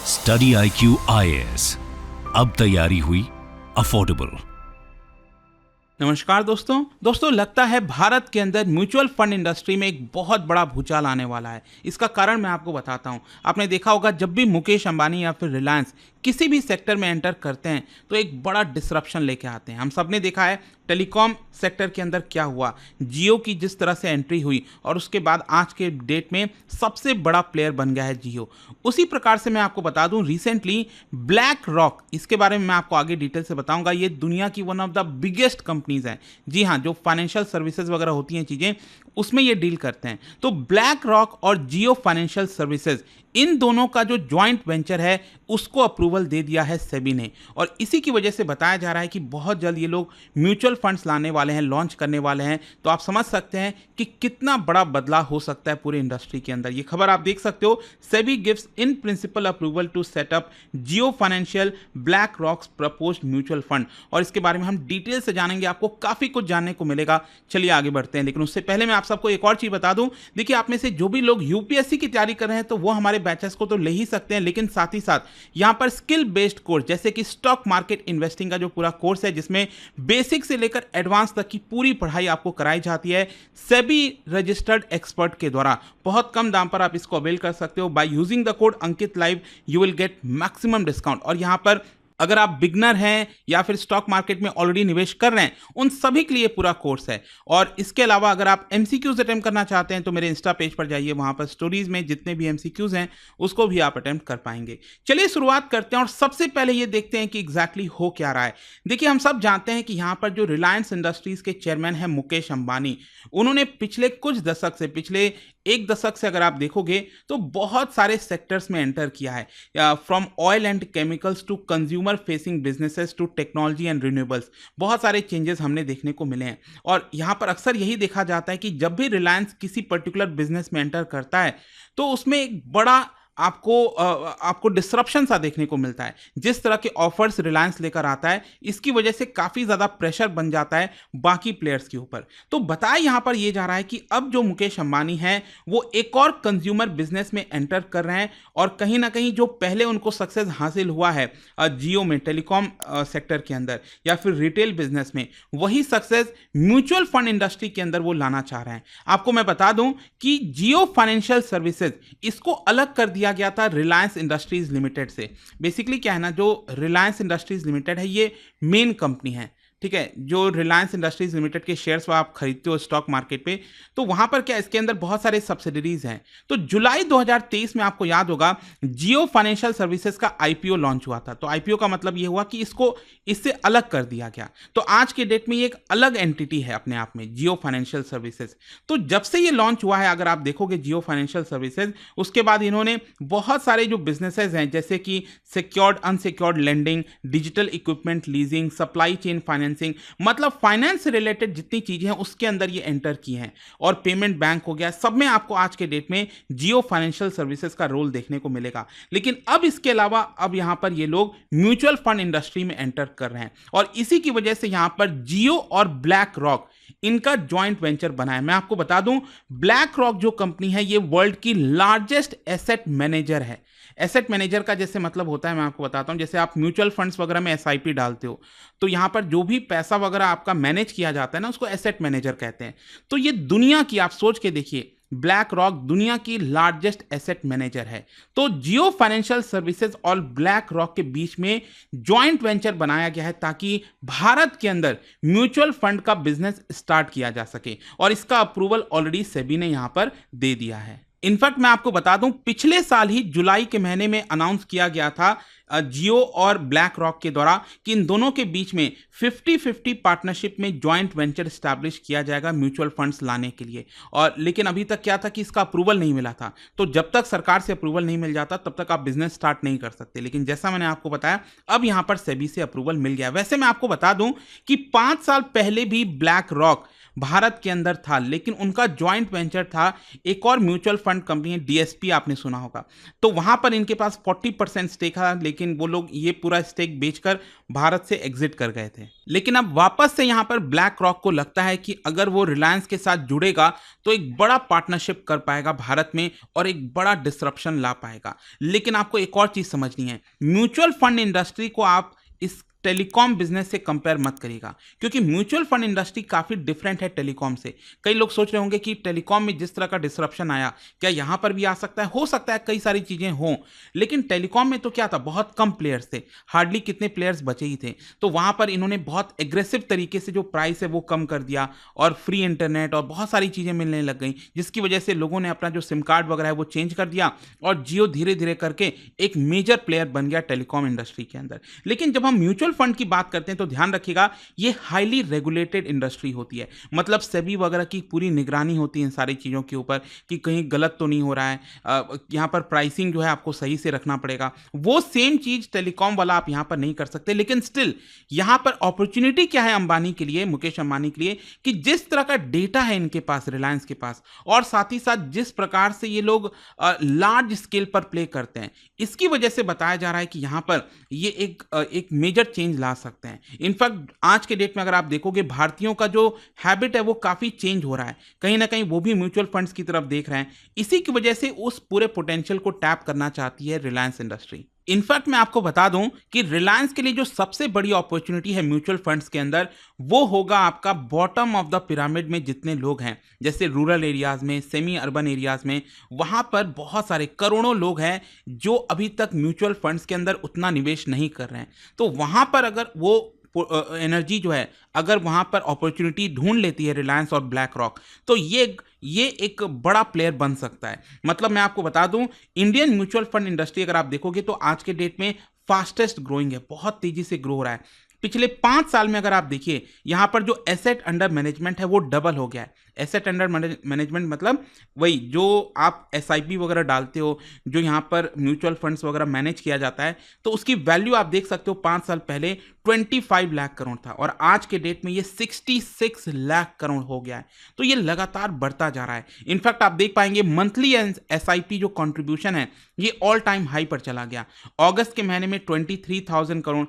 Study IQ IAS, अब तैयारी हुई अफोर्डेबल। नमस्कार दोस्तों लगता है भारत के अंदर म्यूचुअल फंड इंडस्ट्री में एक बहुत बड़ा भूचाल आने वाला है। इसका कारण मैं आपको बताता हूं। आपने देखा होगा जब भी मुकेश अंबानी या फिर रिलायंस किसी भी सेक्टर में एंटर करते हैं तो एक बड़ा डिसरप्शन लेके आते हैं। हम सब ने देखा है टेलीकॉम सेक्टर के अंदर क्या हुआ, जियो की जिस तरह से एंट्री हुई और उसके बाद आज के डेट में सबसे बड़ा प्लेयर बन गया है जियो। उसी प्रकार से मैं आपको बता दूं रिसेंटली ब्लैक रॉक, इसके बारे में मैं आपको आगे डिटेल से बताऊंगा। ये दुनिया की one of the biggest companies है। जी हाँ, जो फाइनेंशियल सर्विसेज वगैरह होती हैं चीज़ें उसमें ये डील करते हैं। तो ब्लैक रॉक और जियो फाइनेंशियल सर्विसेज इन दोनों का जो जॉइंट वेंचर है उसको अप्रूवल दे दिया है सेबी ने, और इसी की वजह से बताया जा रहा है कि बहुत जल्द ये लोग म्यूचुअल फंड्स लाने वाले हैं, लॉन्च करने वाले हैं। तो आप समझ सकते हैं कि कितना बड़ा बदलाव हो सकता है पूरे इंडस्ट्री के अंदर। ये खबर आप देख सकते हो, SEBI gives in principle approval to set up Jio Financial BlackRock's proposed mutual fund. और इसके बारे में हम डिटेल से जानेंगे, आपको काफी कुछ जानने को मिलेगा। चलिए आगे बढ़ते हैं, लेकिन उससे पहले मैं आप सबको एक और चीज बता दूं। देखिए, आप में से जो भी लोग यूपीएससी की तैयारी कर रहे हैं तो वो हमारे बैचेस को तो ले ही सकते हैं, लेकिन साथ ही साथ यहां पर स्किल बेस्ड कोर्स जैसे कि स्टॉक मार्केट इन्वेस्टिंग का जो पूरा कोर्स है, जिसमें बेसिक से लेकर एडवांस तक की पूरी पढ़ाई आपको कराई जाती है सेबी रजिस्टर्ड एक्सपर्ट के द्वारा। बहुत कम दाम पर आप इसको अवेल कर सकते हो। By using the code Ankit live you will get maximum discount. और यहां पर अगर आप बिगनर हैं या फिर स्टॉक मार्केट में ऑलरेडी निवेश कर रहे हैं, उन सभी के लिए पूरा कोर्स है। और इसके अलावा अगर आप एमसीक्यूज अटेम्प्ट करना चाहते हैं तो मेरे इंस्टा पेज पर जाइए, वहां पर स्टोरीज में जितने भी एमसीक्यूज हैं उसको भी आप अटेम्प्ट कर पाएंगे। चलिए शुरुआत करते हैं और सबसे पहले ये देखते हैं कि एग्जैक्टली हो क्या रहा है। देखिए, हम सब जानते हैं कि यहाँ पर जो रिलायंस इंडस्ट्रीज के चेयरमैन हैं मुकेश अंबानी, उन्होंने पिछले कुछ दशक से, पिछले एक दशक से अगर आप देखोगे तो बहुत सारे सेक्टर्स में एंटर किया है, from oil and chemicals to consumer facing businesses to technology and renewables. बहुत सारे चेंजेस हमने देखने को मिले हैं। और यहाँ पर अक्सर यही देखा जाता है कि जब भी रिलायंस किसी पर्टिकुलर बिजनेस में एंटर करता है तो उसमें एक बड़ा आपको डिसरप्शन सा देखने को मिलता है। जिस तरह के ऑफर्स रिलायंस लेकर आता है, इसकी वजह से काफी ज्यादा प्रेशर बन जाता है बाकी प्लेयर्स के ऊपर। तो बताया यहां पर यह जा रहा है कि अब जो मुकेश अंबानी हैं वो एक और कंज्यूमर बिजनेस में एंटर कर रहे हैं, और कहीं ना कहीं जो पहले उनको सक्सेस हासिल हुआ है जियो में, टेलीकॉम सेक्टर के अंदर या फिर रिटेल बिजनेस में, वही सक्सेस म्यूचुअल फंड इंडस्ट्री के अंदर वो लाना चाह रहे हैं। आपको मैं बता दूं कि जियो फाइनेंशियल सर्विसेज इसको अलग कर दिया गया था रिलायंस इंडस्ट्रीज लिमिटेड से। बेसिकली क्या है ना, जो रिलायंस इंडस्ट्रीज लिमिटेड है ये मेन कंपनी है, ठीक है। जो रिलायंस इंडस्ट्रीज लिमिटेड के शेयर्स आप खरीदते हो स्टॉक मार्केट पे, तो वहां पर क्या, इसके अंदर बहुत सारे सब्सिडरीज हैं। तो जुलाई 2023 में आपको याद होगा जियो फाइनेंशियल सर्विसेज का आईपीओ लॉन्च हुआ था। तो आईपीओ का मतलब यह हुआ कि इसको इससे अलग कर दिया गया। तो आज के डेट में ये एक अलग एंटिटी है अपने आप में, जियो फाइनेंशियल सर्विसेज। तो जब से ये लॉन्च हुआ है, अगर आप देखोगे जियो फाइनेंशियल सर्विसेज, उसके बाद इन्होंने बहुत सारे जो बिजनेसेस हैं जैसे कि secured unsecured lending, digital equipment leasing, supply chain financing, मतलब फाइनेंस से रिलेटेड जितनी चीजें हैं उसके अंदर ये एंटर की हैं। और पेमेंट बैंक हो गया, सब में आपको आज के डेट में जियो फाइनेंशियल सर्विसेज का रोल देखने को मिलेगा। लेकिन अब इसके अलावा अब यहां पर ये लोग म्यूचुअल फंड इंडस्ट्री में एंटर कर रहे हैं, और इसी की वजह से यहां पर जियो और ब्लैक रॉक इनका जॉइंट वेंचर बना है। मैं आपको बता दूं, ब्लैक रॉक जो कंपनी है ये वर्ल्ड की लार्जेस्ट एसेट मैनेजर है। एसेट मैनेजर का जैसे मतलब होता है, मैं आपको बताता हूं, जैसे आप म्यूचुअल फंड्स वगैरह में एसआईपी डालते हो तो यहां पर जो भी पैसा वगैरह आपका मैनेज किया जाता है ना, उसको एसेट मैनेजर कहते हैं। तो ये दुनिया की, आप सोच के देखिए, ब्लैक रॉक दुनिया की लार्जेस्ट एसेट मैनेजर है। तो जियो फाइनेंशियल सर्विसेज और ब्लैक रॉक के बीच में जॉइंट वेंचर बनाया गया है ताकि भारत के अंदर म्यूचुअल फंड का बिजनेस स्टार्ट किया जा सके, और इसका अप्रूवल ऑलरेडी सेबी ने यहां पर दे दिया है। इनफैक्ट मैं आपको बता दूं, पिछले साल ही जुलाई के महीने में अनाउंस किया गया था जियो और ब्लैक रॉक के द्वारा कि इन दोनों के बीच में 50-50 पार्टनरशिप में जॉइंट वेंचर स्टैब्लिश किया जाएगा म्यूचुअल फंड्स लाने के लिए। और लेकिन अभी तक क्या था कि इसका अप्रूवल नहीं मिला था। तो जब तक सरकार से अप्रूवल नहीं मिल जाता तब तक आप बिजनेस स्टार्ट नहीं कर सकते। लेकिन जैसा मैंने आपको बताया, अब यहां पर सेबी से अप्रूवल मिल गया। वैसे मैं आपको बता दूं कि 5 साल पहले भी ब्लैक रॉक भारत के अंदर था, लेकिन उनका जॉइंट वेंचर था एक और म्यूचुअल फंड कंपनी है, डीएसपी, आपने सुना होगा। तो वहां पर इनके पास 40% स्टेक था, लेकिन वो लोग ये पूरा स्टेक बेचकर भारत से एग्जिट कर गए थे। लेकिन अब वापस से यहां पर ब्लैक रॉक को लगता है कि अगर वो रिलायंस के साथ जुड़ेगा तो एक बड़ा पार्टनरशिप कर पाएगा भारत में और एक बड़ा डिसरप्शन ला पाएगा। लेकिन आपको एक और चीज समझनी है, म्यूचुअल फंड इंडस्ट्री को आप इस टेलीकॉम बिजनेस से कंपेयर मत करिएगा, क्योंकि म्यूचुअल फंड इंडस्ट्री काफी डिफरेंट है टेलीकॉम से। कई लोग सोच रहे होंगे कि टेलीकॉम में जिस तरह का डिसरप्शन आया, क्या यहां पर भी आ सकता है? हो सकता है, कई सारी चीजें हों, लेकिन टेलीकॉम में तो क्या था, बहुत कम प्लेयर्स थे, हार्डली कितने प्लेयर्स बचे ही थे। तो वहां पर इन्होंने बहुत एग्रेसिव तरीके से जो प्राइस है वो कम कर दिया और फ्री इंटरनेट और बहुत सारी चीजें मिलने लग गई, जिसकी वजह से लोगों ने अपना जो सिम कार्ड वगैरह है वो चेंज कर दिया और जियो धीरे धीरे करके एक मेजर प्लेयर बन गया टेलीकॉम इंडस्ट्री के अंदर। लेकिन जब हम म्यूचुअल फंड की बात करते हैं तो ध्यान रखिएगा, ये हाईली रेगुलेटेड इंडस्ट्री होती है, मतलब सेबी वगैरह की पूरी निगरानी होती है इन सारी चीज़ों के ऊपर कि कहीं गलत तो नहीं हो रहा है। यहाँ पर प्राइसिंग जो है आपको सही से रखना पड़ेगा। वो सेम चीज़ टेलीकॉम वाला आप यहाँ पर नहीं कर सकते। लेकिन स्टिल यहाँ पर अपॉर्चुनिटी क्या है अंबानी के लिए, मुकेश अंबानी के लिए, कि जिस तरह का डेटा है इनके पास, रिलायंस के पास, और साथ ही साथ जिस प्रकार से ये लोग लार्ज स्केल पर प्ले करते हैं, इसकी वजह से बताया जा रहा है कि यहाँ पर ये एक मेजर चेंज ला सकते हैं। इनफैक्ट आज के डेट में अगर आप देखोगे, भारतीयों का जो हैबिट है वो काफी चेंज हो रहा है, कहीं ना कहीं वो भी म्यूचुअल फंड्स की तरफ देख रहे हैं। इसी की वजह से उस पूरे पोटेंशियल को टैप करना चाहती है रिलायंस इंडस्ट्री। इनफैक्ट मैं आपको बता दूं कि रिलायंस के लिए जो सबसे बड़ी अपॉर्चुनिटी है म्यूचुअल फंड्स के अंदर, वो होगा आपका बॉटम ऑफ द पिरामिड में जितने लोग हैं, जैसे रूरल एरियाज में, सेमी अर्बन एरियाज में, वहां पर बहुत सारे करोड़ों लोग हैं जो अभी तक म्यूचुअल फंड्स के अंदर उतना निवेश नहीं कर रहे हैं। तो वहां पर अगर वो एनर्जी जो है, अगर वहां पर अपॉर्चुनिटी ढूंढ लेती है रिलायंस और ब्लैक रॉक, तो ये एक बड़ा प्लेयर बन सकता है। मतलब मैं आपको बता दूं, इंडियन म्यूचुअल फंड इंडस्ट्री अगर आप देखोगे तो आज के डेट में फास्टेस्ट ग्रोइंग है, बहुत तेजी से ग्रो हो रहा है। पिछले 5 साल में अगर आप देखिए, यहां पर जो एसेट अंडर मैनेजमेंट है वो डबल हो गया है। एसेट अंडर मैनेजमेंट मतलब वही जो आप एसआईपी वगैरह डालते हो, जो यहाँ पर म्यूचुअल फंड्स वगैरह मैनेज किया जाता है, तो उसकी वैल्यू आप देख सकते हो 5 साल पहले 25 लाख करोड़ था और आज के डेट में ये 66 लाख करोड़ हो गया है। तो ये लगातार बढ़ता जा रहा है। इनफैक्ट आप देख पाएंगे मंथली एसआईपी जो कंट्रीब्यूशन है ये ऑल टाइम हाई पर चला गया। अगस्त के महीने में 23,000 करोड़,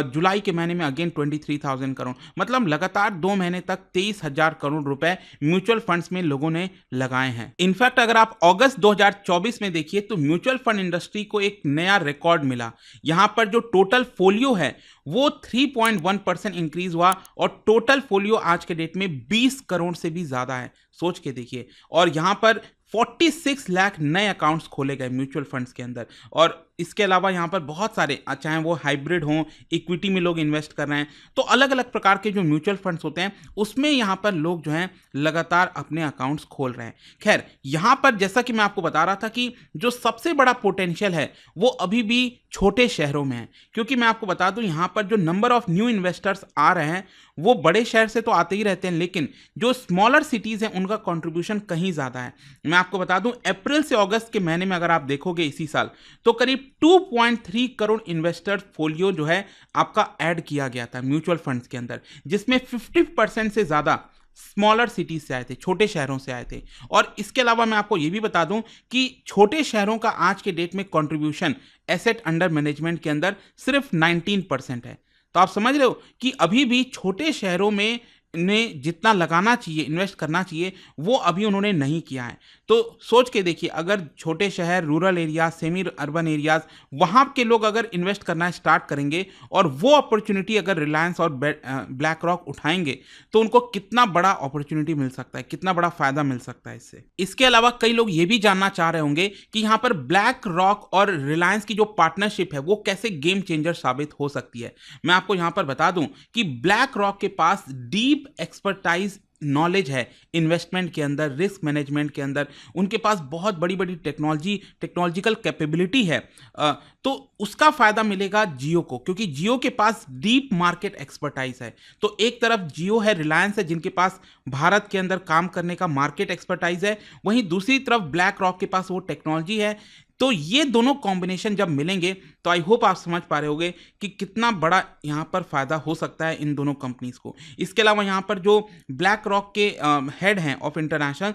जुलाई के महीने में अगेन 23,000 करोड़, मतलब लगातार 2 महीने तक 23,000 करोड़ रुपए म्यूचुअल फंड्स में लोगों ने लगाए हैं। इनफैक्ट अगर आप अगस्त 2024 में देखिए तो म्यूचुअल फंड इंडस्ट्री को एक नया रिकॉर्ड मिला। यहां पर जो टोटल फोलियो है वो 3.1% इंक्रीज हुआ और टोटल फोलियो आज के डेट में 20 करोड़ से भी ज्यादा है, सोच के देखिए। और यहां पर 46 लाख नए अकाउंट्स खोले गए म्यूचुअल फंड्स के अंदर। और इसके अलावा यहाँ पर बहुत सारे, चाहे वो हाइब्रिड हों, इक्विटी में लोग इन्वेस्ट कर रहे हैं, तो अलग अलग प्रकार के जो म्यूचुअल फंड्स होते हैं उसमें यहाँ पर लोग जो हैं लगातार अपने अकाउंट्स खोल रहे हैं। खैर, यहाँ पर जैसा कि मैं आपको बता रहा था कि जो सबसे बड़ा पोटेंशियल है वो अभी भी छोटे शहरों में है, क्योंकि मैं आपको बता दूं यहाँ पर जो नंबर ऑफ न्यू इन्वेस्टर्स आ रहे हैं वो बड़े शहर से तो आते ही रहते हैं, लेकिन जो स्मॉलर सिटीज हैं उनका कंट्रीब्यूशन कहीं ज़्यादा है। मैं आपको बता दूं, अप्रैल से अगस्त के महीने में अगर आप देखोगे इसी साल, तो करीब 2.3 करोड़ इन्वेस्टर फोलियो जो है आपका ऐड किया गया था म्यूचुअल फंड्स के अंदर, जिसमें 50% से ज़्यादा स्मॉलर सिटीज से आए थे, छोटे शहरों से आए थे। और इसके अलावा मैं आपको यह भी बता दूं कि छोटे शहरों का आज के डेट में कंट्रीब्यूशन एसेट अंडर मैनेजमेंट के अंदर सिर्फ 19% है। तो आप समझ रहे हो कि अभी भी छोटे शहरों में ने जितना लगाना चाहिए, इन्वेस्ट करना चाहिए, वो अभी उन्होंने नहीं किया है। तो सोच के देखिए, अगर छोटे शहर, rural area, semi urban areas, वहाँ के लोग अगर इन्वेस्ट करना स्टार्ट करेंगे और वो अपॉर्चुनिटी अगर रिलायंस और ब्लैक रॉक उठाएंगे तो उनको कितना बड़ा अपॉर्चुनिटी मिल सकता है, कितना बड़ा फायदा मिल सकता है इससे। इसके अलावा कई लोग ये भी जानना चाह रहे होंगे कि यहाँ पर ब्लैक रॉक और रिलायंस की जो पार्टनरशिप है वो कैसे गेम चेंजर साबित हो सकती है। मैं आपको यहाँ पर बता दूं कि ब्लैक रॉक के पास डीप एक्सपर्टाइज नॉलेज है इन्वेस्टमेंट के अंदर, रिस्क मैनेजमेंट के अंदर, उनके पास बहुत बड़ी बड़ी टेक्नोलॉजिकल कैपेबिलिटी है। तो उसका फायदा मिलेगा जियो को, क्योंकि जियो के पास डीप मार्केट एक्सपर्टाइज है। तो एक तरफ जियो है, रिलायंस है, जिनके पास भारत के अंदर काम करने का मार्केट एक्सपर्टाइज है, वहीं दूसरी तरफ ब्लैक रॉक के पास वो टेक्नोलॉजी है। तो ये दोनों कॉम्बिनेशन जब मिलेंगे तो आई होप आप समझ पा रहे होंगे कि कितना बड़ा यहाँ पर फायदा हो सकता है इन दोनों कंपनीज को। इसके अलावा यहाँ पर जो ब्लैक रॉक के हेड हैं ऑफ इंटरनेशनल,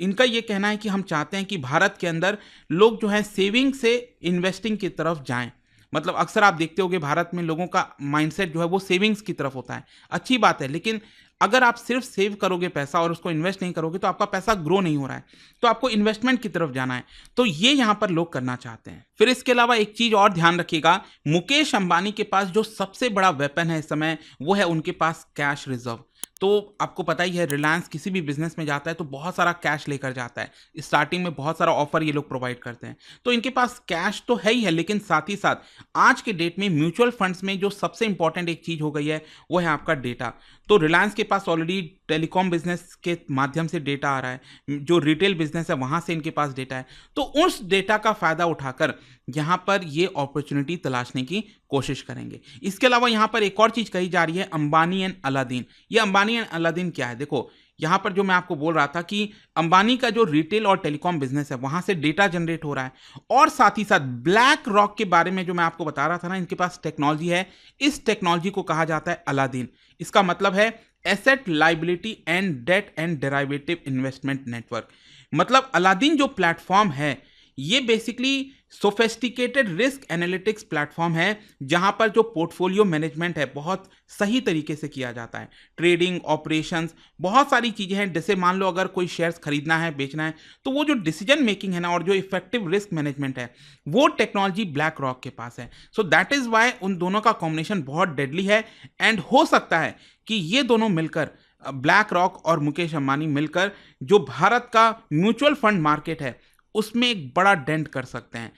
इनका ये कहना है कि हम चाहते हैं कि भारत के अंदर लोग जो है सेविंग से इन्वेस्टिंग की तरफ जाएं। मतलब अक्सर आप देखते होंगे भारत में लोगों का माइंडसेट जो है वो सेविंग्स की तरफ होता है, अच्छी बात है, लेकिन अगर आप सिर्फ सेव करोगे पैसा और उसको इन्वेस्ट नहीं करोगे तो आपका पैसा ग्रो नहीं हो रहा है, तो आपको इन्वेस्टमेंट की तरफ जाना है। तो ये यहाँ पर लोग करना चाहते हैं। फिर इसके अलावा एक चीज और ध्यान रखिएगा, मुकेश अंबानी के पास जो सबसे बड़ा वेपन है इस समय वो है उनके पास कैश रिजर्व। तो आपको पता ही है रिलायंस किसी भी बिजनेस में जाता है तो बहुत सारा कैश लेकर जाता है, स्टार्टिंग में बहुत सारा ऑफर ये लोग प्रोवाइड करते हैं, तो इनके पास कैश तो है ही है, लेकिन साथ ही साथ आज के डेट में म्यूचुअल फंड्स में जो सबसे इंपॉर्टेंट एक चीज हो गई है वो है आपका डेटा। तो रिलायंस के पास ऑलरेडी टेलीकॉम बिजनेस के माध्यम से डेटा आ रहा है, जो रिटेल बिजनेस है वहां से इनके पास डेटा है, तो उस डेटा का फायदा उठाकर यहां पर ये अपॉर्चुनिटी तलाशने की कोशिश करेंगे। इसके अलावा यहां पर एक और चीज कही जा रही है, अंबानी एंड अलादीन। ये अंबानी एंड अलादीन क्या है? देखो यहां पर जो मैं आपको बोल रहा था कि अंबानी का जो रिटेल और टेलीकॉम बिजनेस है वहां से डेटा जनरेट हो रहा है, और साथ ही साथ ब्लैक रॉक के बारे में जो मैं आपको बता रहा था ना, इनके पास टेक्नोलॉजी है, इस टेक्नोलॉजी को कहा जाता है अलादीन। इसका मतलब है asset liability and debt and derivative investment network. मतलब अलादीन जो प्लेटफॉर्म है ये basically sophisticated risk analytics platform है, जहां पर जो पोर्टफोलियो मैनेजमेंट है बहुत सही तरीके से किया जाता है, ट्रेडिंग ऑपरेशंस बहुत सारी चीजें हैं। जैसे मान लो अगर कोई शेयर्स खरीदना है बेचना है, तो वो जो डिसीजन मेकिंग है ना और जो इफेक्टिव रिस्क मैनेजमेंट है वो टेक्नोलॉजी ब्लैक रॉक के पास है। सो दैट इज वाई उन दोनों का कॉम्बिनेशन बहुत डेडली है, एंड हो सकता है कि ये दोनों मिलकर, ब्लैक रॉक और मुकेश अंबानी मिलकर, जो भारत का म्यूचुअल फंड मार्केट है उसमें एक बड़ा डेंट कर सकते हैं।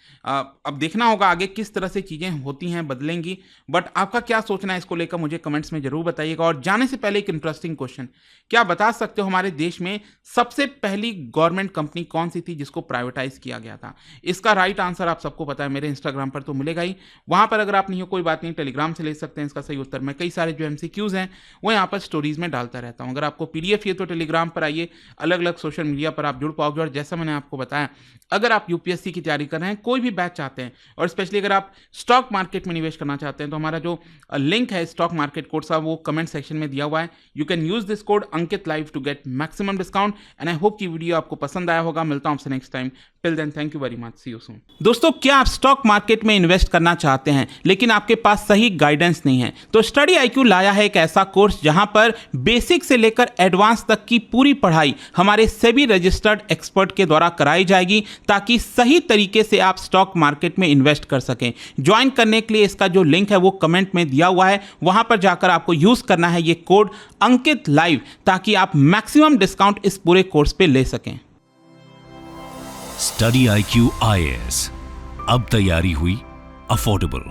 अब देखना होगा आगे किस तरह से चीज़ें होती हैं, बदलेंगी। बट आपका क्या सोचना है इसको लेकर मुझे कमेंट्स में जरूर बताइएगा। और जाने से पहले एक इंटरेस्टिंग क्वेश्चन, क्या बता सकते हो हमारे देश में सबसे पहली गवर्नमेंट कंपनी कौन सी थी जिसको प्राइवेटाइज किया गया था? इसका राइट आंसर आप सबको पता है, मेरे इंस्टाग्राम पर तो मिलेगा ही, वहां पर अगर आप नहीं हो कोई बात नहीं, टेलीग्राम से ले सकते हैं इसका सही उत्तर। मैं कई सारे जो MCQs हैं वो यहाँ पर स्टोरीज में डालता रहता हूँ। अगर आपको PDF ये तो टेलीग्राम पर आइए, अलग अलग सोशल मीडिया पर आप जुड़ पाओगे। और जैसा मैंने आपको बताया, अगर आप UPSC की तैयारी कर रहे हैं, कोई भी बैच चाहते हैं, और स्पेशली अगर आप स्टॉक मार्केट में निवेश करना चाहते हैं, तो हमारा जो लिंक है स्टॉक मार्केट कोड का वो कमेंट सेक्शन में दिया हुआ है। You can use this code Ankit live to get maximum discount. And I hope कि वीडियो आपको पसंद आया होगा। मिलता हूं आपसे next time. Till then thank you very much, see you soon. दोस्तों, क्या आप स्टॉक मार्केट में इन्वेस्ट करना चाहते हैं लेकिन आपके पास सही गाइडेंस नहीं है? तो स्टडी IQ लाया है एक ऐसा कोर्स जहां पर बेसिक से लेकर एडवांस तक की पूरी पढ़ाई हमारे सेबी रजिस्टर्ड एक्सपर्ट के द्वारा कराई जाएगी, ताकि सही तरीके से आप स्टॉक मार्केट में इन्वेस्ट कर सकें। ज्वाइन करने के लिए इसका जो लिंक है वो कमेंट में दिया हुआ है, वहां पर जाकर आपको यूज करना है ये कोड अंकित लाइव, ताकि आप मैक्सिमम डिस्काउंट इस पूरे कोर्स पे ले सकें। स्टडी IQ IAS, अब तैयारी हुई अफोर्डेबल।